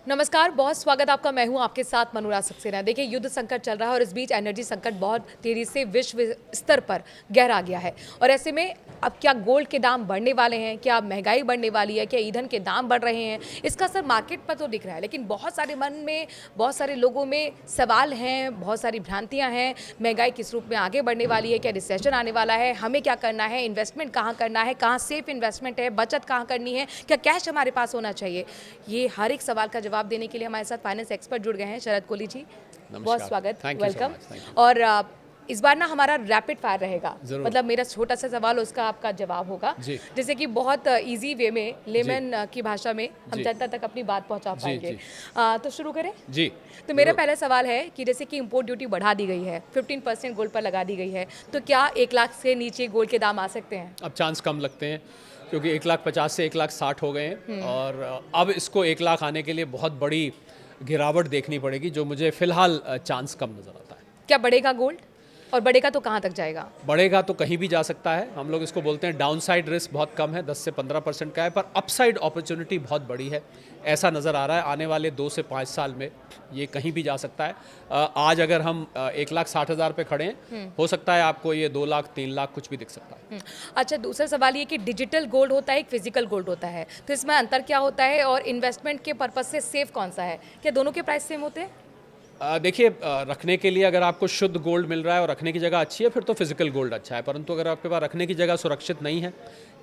नमस्कार, बहुत स्वागत आपका। मैं हूं आपके साथ मनोराज सक्सेना। देखिए, युद्ध संकट चल रहा है और इस बीच एनर्जी संकट बहुत तेजी से विश्व स्तर पर गहरा गया है। और ऐसे में अब क्या गोल्ड के दाम बढ़ने वाले हैं, क्या महंगाई बढ़ने वाली है, क्या ईंधन के दाम बढ़ रहे हैं, इसका असर मार्केट पर तो दिख रहा है। लेकिन बहुत सारे मन में, बहुत सारे लोगों में सवाल हैं, बहुत सारी भ्रांतियाँ हैं। महंगाई किस रूप में आगे बढ़ने वाली है, क्या रिसेशन आने वाला है, हमें क्या करना है, इन्वेस्टमेंट कहाँ करना है, कहाँ सेफ इन्वेस्टमेंट है, बचत कहाँ करनी है, क्या कैश हमारे पास होना चाहिए। ये हर एक सवाल का जवाब देने के लिए हमारे साथ फाइनेंस एक्सपर्ट जुड़ गए हैं। शरद कोहली जी, बहुत स्वागत, वेलकम। और इस बार ना हमारा रैपिड फायर रहेगा, मतलब मेरा छोटा सा सवाल उसका आपका जवाब होगा, जैसे कि बहुत इजी वे में, लेमन की भाषा में हम जनता तक अपनी बात पहुंचा पाएंगे। तो शुरू करें जी। तो मेरा पहला सवाल है कि जैसे कि इंपोर्ट ड्यूटी बढ़ा दी गई है, 15% गोल्ड पर लगा दी गई है, तो क्या 1 लाख से नीचे गोल्ड के दाम आ सकते हैं? अब चांस कम लगते हैं, क्योंकि 1,50,000 से 1,60,000 हो गए हैं और अब इसको 1 लाख आने के लिए बहुत बड़ी गिरावट देखनी पड़ेगी, जो मुझे फिलहाल चांस कम नज़र आता है। क्या बढ़ेगा गोल्ड, और बढ़ेगा तो कहाँ तक जाएगा? बढ़ेगा तो कहीं भी जा सकता है। हम लोग इसको बोलते हैं डाउन साइड रिस्क बहुत कम है, 10 से 15% का है, पर अपसाइड अपॉर्चुनिटी बहुत बड़ी है। ऐसा नज़र आ रहा है आने वाले 2 से 5 साल में ये कहीं भी जा सकता है। आज अगर हम 1,60,000 पे खड़े हैं, हो सकता है आपको ये 2 लाख 3 लाख कुछ भी दिख सकता है। अच्छा, दूसरा सवाल ये कि डिजिटल गोल्ड होता है, एक फिजिकल गोल्ड होता है, तो इसमें अंतर क्या होता है, और इन्वेस्टमेंट के पर्पज से सेफ कौन सा है? क्या दोनों के प्राइस सेम होते हैं? देखिए, रखने के लिए अगर आपको शुद्ध गोल्ड मिल रहा है और रखने की जगह अच्छी है, फिर तो फिजिकल गोल्ड अच्छा है। परंतु अगर आपके पास रखने की जगह सुरक्षित नहीं है,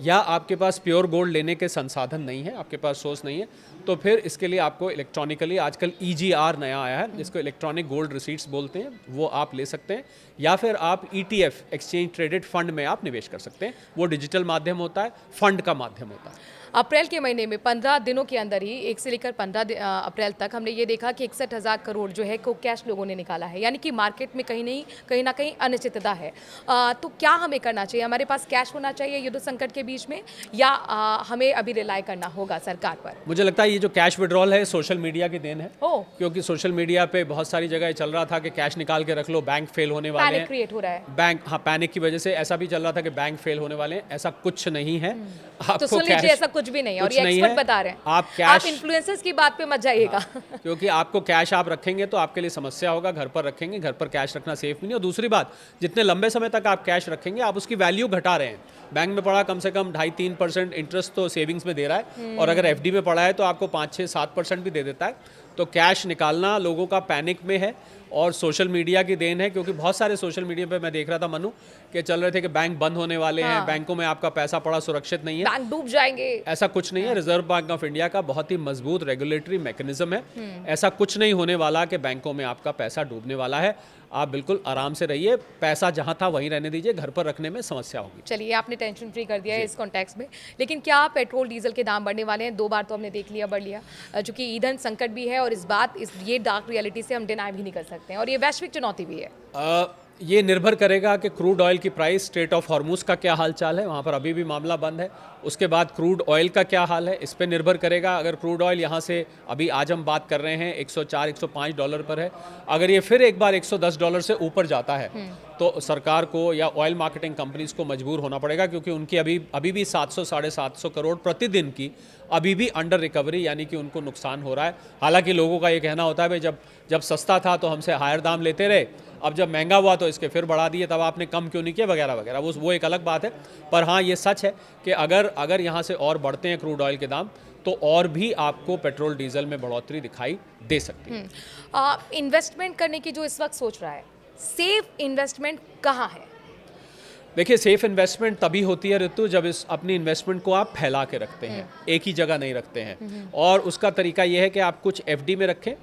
या आपके पास प्योर गोल्ड लेने के संसाधन नहीं है, आपके पास सोर्स नहीं है, तो फिर इसके लिए आपको इलेक्ट्रॉनिकली, आजकल EGR नया आया है जिसको इलेक्ट्रॉनिक गोल्ड रिसीट्स बोलते हैं, वो आप ले सकते हैं। या फिर आप ETF, एक्सचेंज ट्रेडेड फंड में आप निवेश कर सकते हैं। वो डिजिटल माध्यम होता है, फंड का माध्यम होता है। अप्रैल के महीने में 15 दिनों के अंदर ही, 1 से लेकर 15 अप्रैल तक, हमने ये देखा कि 61,000 करोड़ जो है को कैश लोगों ने निकाला है, यानी कि मार्केट में कहीं ना कहीं अनिश्चितता है। तो क्या हमें करना चाहिए? हमारे पास कैश होना चाहिए युद्ध संकट के बीच में, या हमें अभी रिलाई करना होगा सरकार पर? मुझे लगता है ये जो कैश विड्रॉल है सोशल मीडिया की देन है, क्योंकि सोशल मीडिया पे बहुत सारी जगह चल रहा था कि कैश निकाल के रख लो, बैंक फेल होने वाले हैं, क्रिएट हो रहा है बैंक, हाँ, पैनिक की वजह से ऐसा भी चल रहा था कि बैंक फेल होने वाले हैं। ऐसा कुछ नहीं है। तो सुन लीजिए, ऐसा कुछ भी नहीं है, और ये एक्सपर्ट बता रहे हैं। आप इन्फ्लुएंसर्स की बात पे मत जाइएगा। क्योंकि आपको कैश आप रखेंगे तो आपके लिए समस्या होगा। घर पर रखेंगे, घर पर कैश रखना सेफ भी नहीं। और दूसरी बात, जितने लंबे समय तक आप कैश रखेंगे, आप उसकी वैल्यू घटा रहे हैं। बैंक में पड़ा कम से कम 2.5-3% इंटरेस्ट तो सेविंग्स में दे रहा है, और अगर FD में पड़ा है तो आपको 5-6-7% भी दे देता है। तो कैश निकालना लोगों का पैनिक में है, और सोशल मीडिया की देन है, क्योंकि बहुत सारे सोशल मीडिया पे मैं देख रहा था मनु कि चल रहे थे कि बैंक बंद होने वाले हैं, बैंकों में आपका पैसा पड़ा सुरक्षित नहीं है, बैंक डूब जाएंगे। ऐसा कुछ नहीं है। रिजर्व बैंक ऑफ इंडिया का बहुत ही मजबूत रेगुलेटरी मैकेनिज्म है। ऐसा कुछ नहीं होने वाला कि बैंकों में आपका पैसा डूबने वाला है। आप बिल्कुल आराम से रहिए, पैसा जहां था वहीं रहने दीजिए, घर पर रखने में समस्या होगी। चलिए, आपने टेंशन फ्री कर दिया है इस कॉन्टेक्स्ट में। लेकिन क्या पेट्रोल डीजल के दाम बढ़ने वाले हैं? 2 बार तो हमने देख लिया, बढ़ लिया, चूंकि ईंधन संकट भी है, और ये डार्क रियलिटी से हम डिनाई भी नहीं कर सकते हैं, और ये वैश्विक चुनौती भी है। ये निर्भर करेगा कि क्रूड ऑयल की प्राइस, स्ट्रेट ऑफ हॉर्मुज का क्या हाल चाल है, वहाँ पर अभी भी मामला बंद है। उसके बाद क्रूड ऑयल का क्या हाल है, इस पर निर्भर करेगा। अगर क्रूड ऑयल यहाँ से, अभी आज हम बात कर रहे हैं, $104-105 पर है, अगर ये फिर एक बार $110 से ऊपर जाता है, तो सरकार को या ऑयल मार्केटिंग कंपनीज को मजबूर होना पड़ेगा, क्योंकि उनकी अभी भी 700-750 करोड़ प्रतिदिन की अभी भी अंडर रिकवरी, यानी कि उनको नुकसान हो रहा है। हालांकि लोगों का ये कहना होता है भाई, जब सस्ता था तो हमसे हायर दाम लेते रहे, अब जब महंगा हुआ तो इसके फिर बढ़ा दिए, तब आपने कम क्यों नहीं किया, वगैरह वगैरह। वो एक अलग बात है। पर हाँ, ये सच है कि अगर यहाँ से और बढ़ते हैं क्रूड ऑयल के दाम, तो और भी आपको पेट्रोल डीजल में बढ़ोतरी दिखाई दे सकती है। इन्वेस्टमेंट करने की जो इस वक्त सोच रहा है, सेफ इन्वेस्टमेंट कहाँ है? देखिए, सेफ इन्वेस्टमेंट तभी होती है ऋतु, जब अपनी इन्वेस्टमेंट को आप फैला के रखते हैं, एक ही जगह नहीं रखते हैं। और उसका तरीका यह है कि आप कुछ FD में रखें,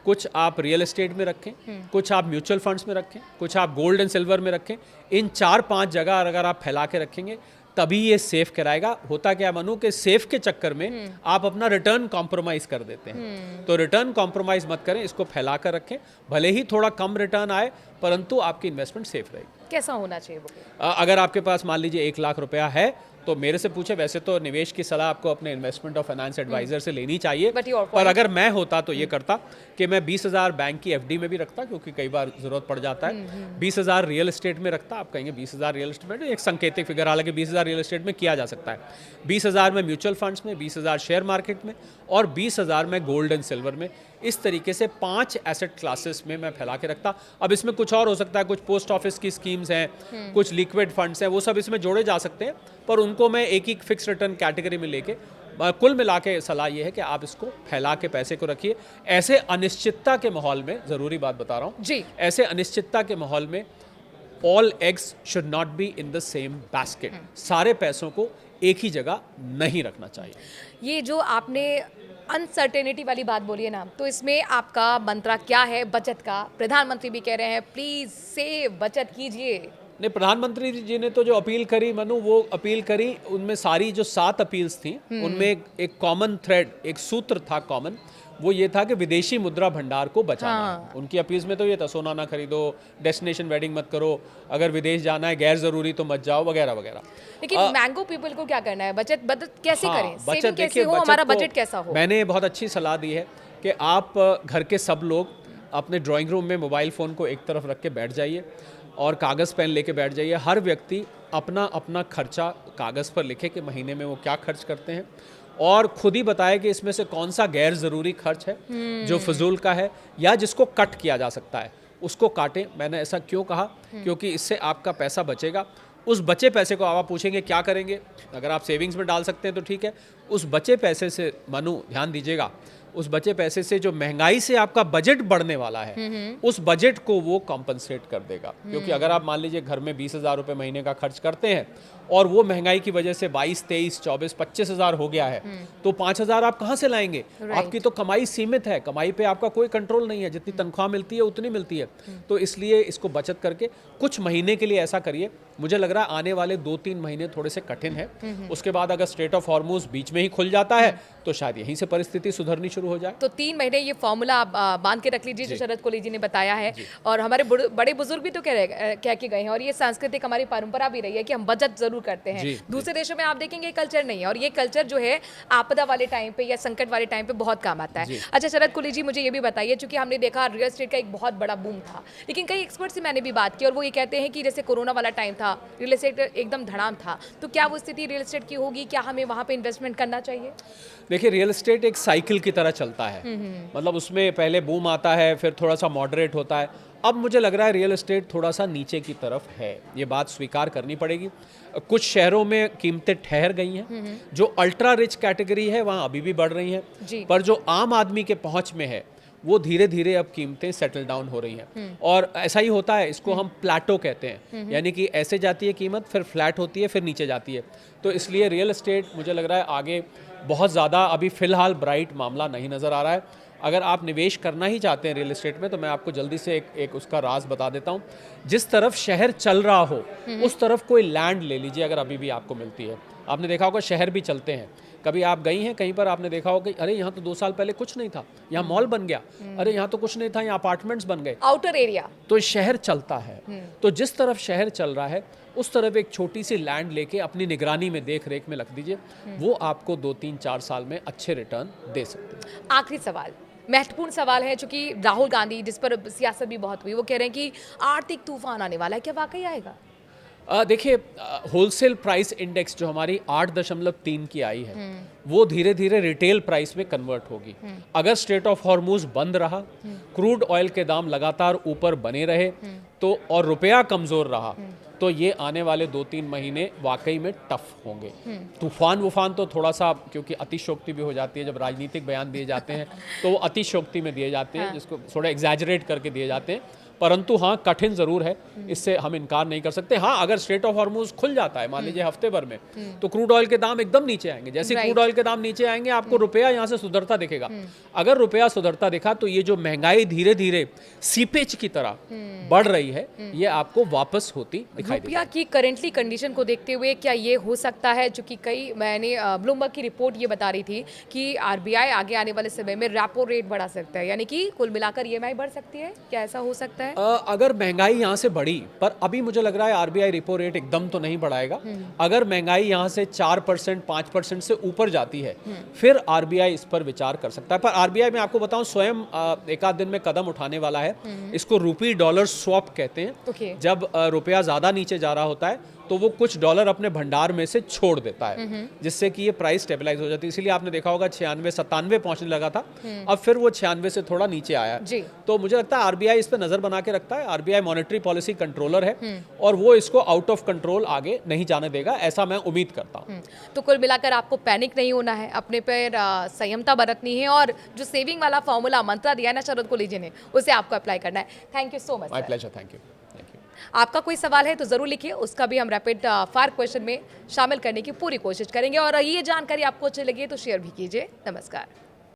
कुछ आप रियल एस्टेट में रखें, कुछ आप म्यूचुअल फंड्स में रखें, कुछ आप गोल्ड एंड सिल्वर में रखें। इन 4-5 जगह अगर आप फैला के रखेंगे, तभी ये सेफ कराएगा। होता क्या मनु कि सेफ के चक्कर में आप अपना रिटर्न कॉम्प्रोमाइज कर देते हैं। तो रिटर्न कॉम्प्रोमाइज मत करें, इसको फैला कर रखें। भले ही थोड़ा कम रिटर्न आए, परंतु आपकी इन्वेस्टमेंट सेफ रहेगी। कैसा होना चाहिए वो? अगर आपके पास मान लीजिए 1 लाख रुपया है, तो मेरे से पूछे, वैसे तो निवेश की सलाह आपको अपने इन्वेस्टमेंट और फाइनेंस एडवाइजर से लेनी चाहिए, पर अगर मैं होता तो ये करता कि मैं 20,000 बैंक की FD में भी रखता, क्योंकि कई बार जरूरत पड़ जाता है। 20,000 रियल एस्टेट में रखता। आप कहेंगे 20,000 रियल एस्टेट में, एक सांकेतिक फिगर, हालांकि 20,000 रियल एस्टेट में किया जा सकता है। 20,000 में म्यूचुअल फंड्स में, 20,000 शेयर मार्केट में, और 20,000 मैं गोल्ड एंड सिल्वर में। इस तरीके से 5 एसेट क्लासेस में मैं फैला के रखता। अब इसमें कुछ और हो सकता है, कुछ पोस्ट ऑफिस की स्कीम्स हैं, कुछ लिक्विड फंड्स हैं, वो सब इसमें जोड़े जा सकते हैं, पर उनको मैं एक ही फिक्स रिटर्न कैटेगरी में लेके कुल मिला के सलाह ये है कि आप इसको फैला के पैसे को रखिए। ऐसे अनिश्चितता के माहौल में, ज़रूरी बात बता रहा हूँ जी, ऐसे अनिश्चितता के माहौल में all eggs should not be in the same basket. सारे पैसों को एक ही जगह नहीं रखना चाहिए। ये जो आपने अनसर्टेनिटी वाली बात बोली है ना, तो इसमें आपका मंत्रा क्या है बचत का? प्रधानमंत्री भी कह रहे हैं प्लीज से बचत कीजिए। नहीं, प्रधानमंत्री जी ने तो जो अपील करी मनु, वो अपील करी, उनमें सारी जो 7 अपील्स थी उनमें एक कॉमन थ्रेड, एक सूत्र था कॉमन, वो ये था कि विदेशी मुद्रा भंडार को बचाना है। उनकी अपील्स में तो ये था सोना ना खरीदो, डेस्टिनेशन वेडिंग मत करो, अगर विदेश जाना है गैर जरूरी तो मत जाओ, वगैरह वगैरह। लेकिन मैंगो पीपल को क्या करना है? बचत कैसे हाँ, करें? बचत सेविंग कैसे देखिए, हो, हमारा बजट कैसा हो? मैंने बहुत अच्छी सलाह दी है कि आप घर के सब लोग अपने ड्राइंग रूम में मोबाइल फ़ोन को एक तरफ रख के बैठ जाइए और कागज़ पेन लेके बैठ जाइए। हर व्यक्ति अपना अपना खर्चा कागज़ पर लिखे कि महीने में वो क्या खर्च करते हैं, और खुद ही बताए कि इसमें से कौन सा गैर ज़रूरी खर्च है जो फजूल का है या जिसको कट किया जा सकता है, उसको काटें। मैंने ऐसा क्यों कहा? क्योंकि इससे आपका पैसा बचेगा। उस बचे पैसे को आप पूछेंगे क्या करेंगे? अगर आप सेविंग्स में डाल सकते हैं तो ठीक है। उस बचे पैसे से मनु ध्यान दीजिएगा, उस बचे पैसे से जो महंगाई से आपका बजट बढ़ने वाला है उस बजट को वो कॉम्पनसेट कर देगा। क्योंकि अगर आप मान लीजिए घर में 20,000 रुपये महीने का खर्च करते हैं और वो महंगाई की वजह से 22, 23, 24, 25,000 हो गया है, तो 5,000 आप कहाँ से लाएंगे? आपकी तो कमाई सीमित है, कमाई पे आपका कोई कंट्रोल नहीं है, जितनी तनख्वाह मिलती है उतनी मिलती है। तो इसलिए इसको बचत करके कुछ महीने के लिए ऐसा करिए। मुझे लग रहा है आने वाले 2-3 महीने थोड़े से कठिन है, उसके बाद अगर स्ट्रेट ऑफ हॉर्मूज बीच में ही खुल जाता है तो शायद यहीं से परिस्थिति सुधरनी शुरू हो जाए। तो 3 महीने ये फॉर्मूला आप बांध के रख लीजिए जो शरद कोहली जी ने बताया है। और हमारे बड़े बुजुर्ग भी तो कह के गए हैं, और ये सांस्कृतिक हमारी परंपरा भी रही है कि हम बचत जरूर करते हैं। दूसरे देशों में आप देखेंगे कल्चर नहीं है, और ये कल्चर जो है आपदा वाले टाइम पे या संकट वाले टाइम पे बहुत काम आता है। अच्छा शरद कोहली जी, मुझे ये भी बताइए, चूंकि हमने देखा रियल एस्टेट का एक बहुत बड़ा बूम था, लेकिन कई एक्सपर्ट से मैंने भी बात की और वो ये कहते हैं कि जैसे कोरोना वाला टाइम था, रियल एस्टेट एकदम धड़ाम था, तो क्या वो स्थिति रियल एस्टेट की होगी? क्या हमें वहाँ पे इन्वेस्टमेंट करना चाहिए? देखिए, रियल एस्टेट एक साइकिल की तरह चलता है। मतलब उसमें पहले बूम आता है, फिर थोड़ा सा मॉडरेट होता है। अब मुझे लग रहा है रियल एस्टेट थोड़ा सा नीचे की तरफ है, ये बात स्वीकार करनी पड़ेगी। कुछ शहरों में कीमतें ठहर गई हैं, जो अल्ट्रा रिच कैटेगरी है वहाँ अभी भी बढ़ रही हैं, पर जो आम आदमी के पहुँच में है वो धीरे धीरे अब कीमतें सेटल डाउन हो रही हैं। और ऐसा ही होता है, इसको हम प्लेटो कहते हैं, यानी कि ऐसे जाती है कीमत, फिर फ्लैट होती है, फिर नीचे जाती है। तो इसलिए रियल एस्टेट मुझे लग रहा है आगे बहुत ज़्यादा अभी फ़िलहाल ब्राइट मामला नहीं नज़र आ रहा है। अगर आप निवेश करना ही चाहते हैं रियल एस्टेट में, तो मैं आपको जल्दी से एक उसका राज बता देता हूँ। जिस तरफ शहर चल रहा हो उस तरफ कोई लैंड ले लीजिए, अगर अभी भी आपको मिलती है। आपने देखा होगा शहर भी चलते हैं, कभी आप गई हैं कहीं पर, आपने देखा होगा अरे यहाँ तो 2 साल पहले कुछ नहीं था, यहाँ मॉल बन गया, अरे यहाँ तो कुछ नहीं था, यहाँ अपार्टमेंट्स बन गए, आउटर एरिया। तो शहर चलता है। तो जिस तरफ शहर चल रहा है उस तरफ एक छोटी सी लैंड लेके अपनी निगरानी में, देख रेख में रख दीजिए, वो आपको 2-3-4 साल में अच्छे रिटर्न दे सकते हैं। आखिरी सवाल, महत्वपूर्ण सवाल है, चूंकि राहुल गांधी, जिस पर सियासत भी बहुत हुई, वो कह रहे हैं कि आर्थिक तूफान आने वाला है, क्या वाकई आएगा? देखिए, होलसेल प्राइस इंडेक्स जो हमारी 8.3 की आई है, वो धीरे धीरे रिटेल प्राइस में कन्वर्ट होगी। अगर स्ट्रेट ऑफ हॉर्मूज बंद रहा, क्रूड ऑयल के दाम लगातार ऊपर बने रहे, तो और रुपया कमज़ोर रहा, तो ये आने वाले 2-3 महीने वाकई में टफ होंगे। तूफान वूफान तो थोड़ा सा, क्योंकि अतिशोक्ति भी हो जाती है, जब राजनीतिक बयान दिए जाते हैं तो वो अतिशोक्ति में दिए जाते हैं, जिसको थोड़ा एग्जैजरेट करके दिए जाते हैं, परंतु हाँ कठिन ज़रूर है, इससे हम इनकार नहीं कर सकते। हाँ, अगर स्ट्रेट ऑफ हॉर्मूज खुल जाता है मान लीजिए हफ्ते भर में, तो क्रूड ऑयल के दाम एकदम नीचे आएंगे। जैसे क्रूड ऑयल के दाम नीचे आएंगे, आपको रुपया यहाँ से सुधरता दिखेगा। अगर रुपया सुधरता दिखा तो ये जो महंगाई धीरे धीरे सीपेज की तरह बढ़ रही है, ये आपको वापस होती दिखाई देगी। रुपया की करेंटली कंडीशन को देखते हुए क्या ये हो सकता है, चूंकि मैंने ब्लूमबर्ग की रिपोर्ट ये बता रही थी कि आरबीआई आगे आने वाले समय में रेपो रेट बढ़ा सकता है, यानी कि कुल मिलाकर ईएमआई बढ़ सकती है, क्या ऐसा हो सकता है? अगर महंगाई यहाँ से बढ़ी, पर अभी मुझे लग रहा है आरबीआई रेपो रेट एकदम तो नहीं बढ़ाएगा। अगर महंगाई यहाँ से 4%, 5% से ऊपर जाती है, फिर आरबीआई इस पर विचार कर सकता है। पर आरबीआई में आपको बताऊं, स्वयं एक आध दिन में कदम उठाने वाला है। इसको रूपी डॉलर स्वैप कहते हैं। जब रुपया ज़्यादा नीचे जा रहा होता है तो वो कुछ डॉलर अपने भंडार में से छोड़ देता है, जिससे कि ये प्राइस स्टेबलाइज हो जाती है। इसीलिए आपने देखा होगा 96-97 पहुंचने लगा था, अब फिर वो 96 से थोड़ा नीचे आया जी। तो मुझे लगता है आरबीआई इस पर नजर बना के रखता है। आरबीआई मॉनेटरी पॉलिसी कंट्रोलर है और वो इसको आउट ऑफ कंट्रोल आगे नहीं जाने देगा, ऐसा मैं उम्मीद करता हूँ। तो कुल मिलाकर आपको पैनिक नहीं होना है, अपने पर संयमता बरतनी है और जो सेविंग वाला फॉर्मूला मंत्र दिया है ना शरद कोलीजी ने, उसे आपको अप्लाई करना है। Thank you so much. My pleasure, thank you. आपका कोई सवाल है तो ज़रूर लिखिए, उसका भी हम रैपिड फायर क्वेश्चन में शामिल करने की पूरी कोशिश करेंगे। और ये जानकारी आपको अच्छी लगी तो शेयर भी कीजिए। नमस्कार।